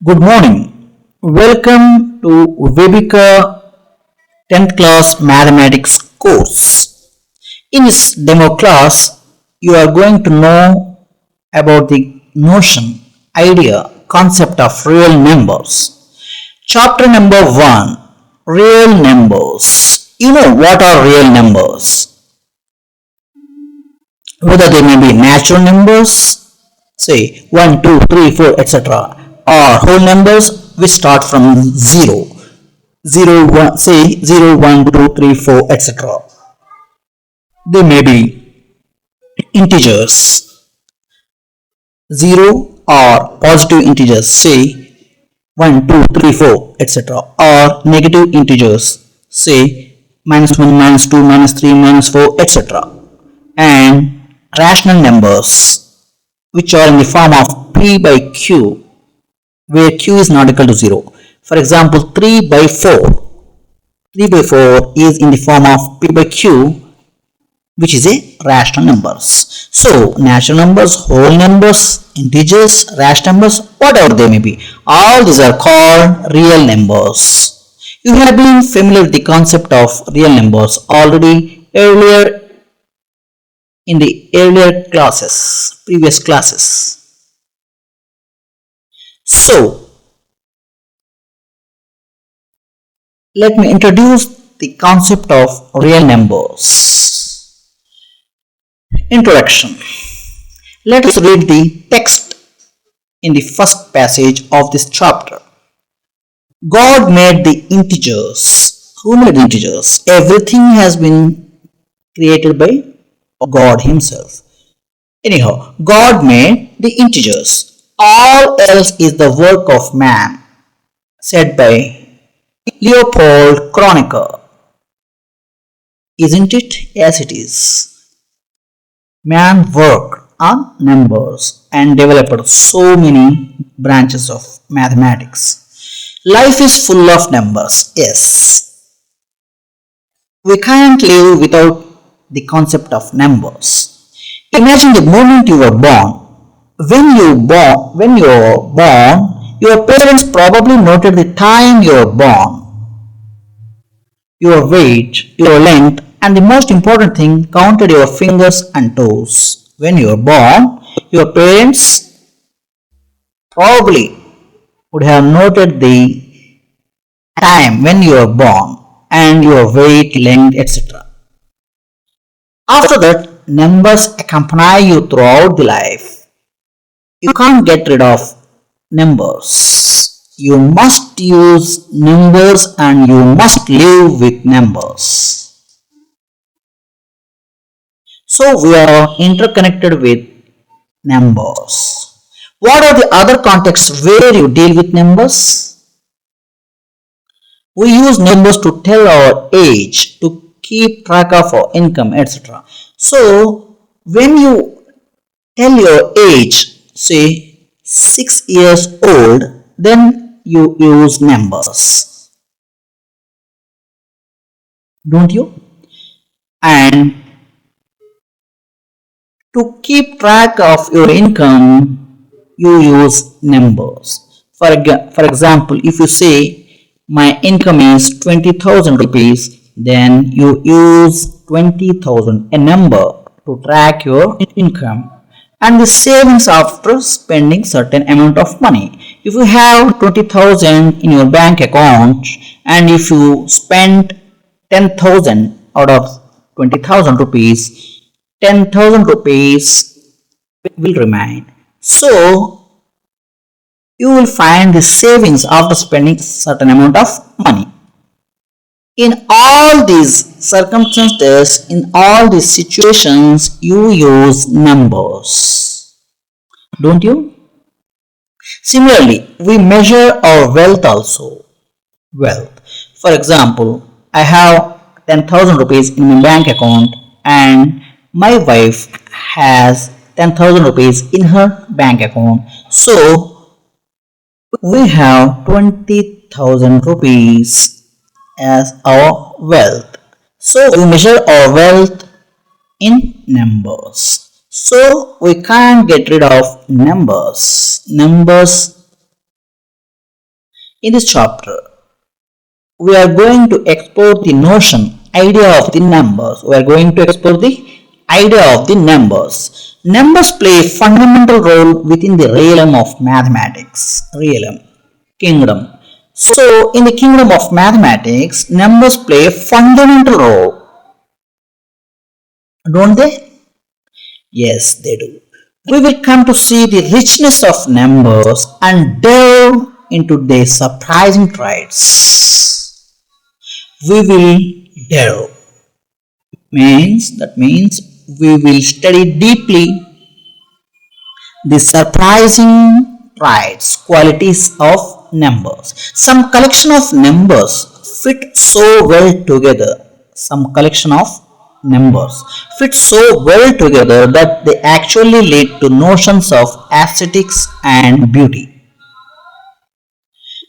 Good morning. Welcome to Vebika 10th class mathematics course. In this demo class, you are going to know about the notion, idea, concept of real numbers. Chapter number 1, real numbers. You know what are real numbers? Whether they may be natural numbers, say 1, 2, 3, 4, etc., or whole numbers which start from 0, 0, 1, say 0, 1, 2, 3, 4, etc. They may be integers, 0 or positive integers, say 1, 2, 3, 4, etc. or negative integers, say minus 1, minus 2, minus 3, minus 4, etc. and rational numbers which are in the form of p by q, where q is not equal to 0. For example, 3 by 4. 3 by 4 is in the form of p by q, which is a rational numbers. So, natural numbers, whole numbers, integers, rational numbers, whatever they may be, all these are called real numbers. You have been familiar with the concept of real numbers already earlier in the earlier classes, previous classes. So, let me introduce the concept of real numbers. Introduction. Let us read the text in the first passage of this chapter. God made the integers. Who made integers? Everything has been created by God himself. Anyhow, God made the integers. All else is the work of man, said by Leopold Kronecker. Isn't it? Yes, it is. Man worked on numbers and developed so many branches of mathematics. Life is full of numbers. Yes. We can't live without the concept of numbers. Imagine the moment you were born. When you were born, your parents probably noted the time you were born, your weight, your length, and the most important thing, counted your fingers and toes. When you were born, your parents probably would have noted the time when you were born and your weight, length, etc. After that, numbers accompany you throughout the life. You can't get rid of numbers. You must use numbers and you must live with numbers. So we are interconnected with numbers. What are the other contexts where you deal with numbers? We use numbers to tell our age, to keep track of our income, etc. So when you tell your age, say 6 years old, then you use numbers, don't you? And to keep track of your income, you use numbers. For example, if you say my income is 20,000 rupees, then you use 20,000, a number, to track your income. And the savings after spending certain amount of money. If you have 20,000 in your bank account and if you spend 10,000 out of 20,000 rupees, 10,000 rupees will remain. So you will find the savings after spending certain amount of money. In all these circumstances, in all these situations, you use numbers, don't you? Similarly, we measure our wealth also. Wealth. For example, I have 10,000 rupees in my bank account and my wife has 10,000 rupees in her bank account. So, we have 20,000 rupees as our wealth. So we measure our wealth in numbers. So we can't get rid of numbers. Numbers In this chapter, we are going to explore the notion, idea of the numbers. We are going to explore the idea of the numbers. Numbers play a fundamental role within the realm of mathematics. Realm, kingdom. So, in the kingdom of mathematics, numbers play a fundamental role, don't they? Yes, they do. We will come to see the richness of numbers and delve into their surprising traits. We will delve. That means we will study deeply the surprising traits, qualities of numbers. Some collection of numbers fit so well together. Some collection of numbers fit so well together that they actually lead to notions of aesthetics and beauty.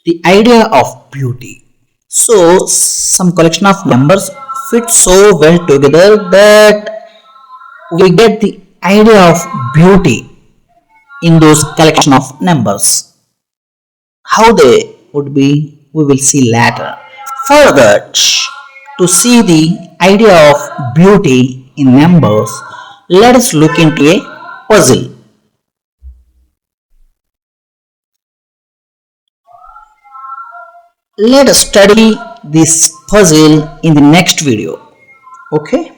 The idea of beauty. So, some collection of numbers fit so well together that we get the idea of beauty in those collection of numbers. How they would be, we will see later. For that, to see the idea of beauty in numbers, let us look into a puzzle. Let us study this puzzle in the next video. Okay?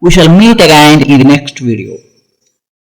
We shall meet again in the next video.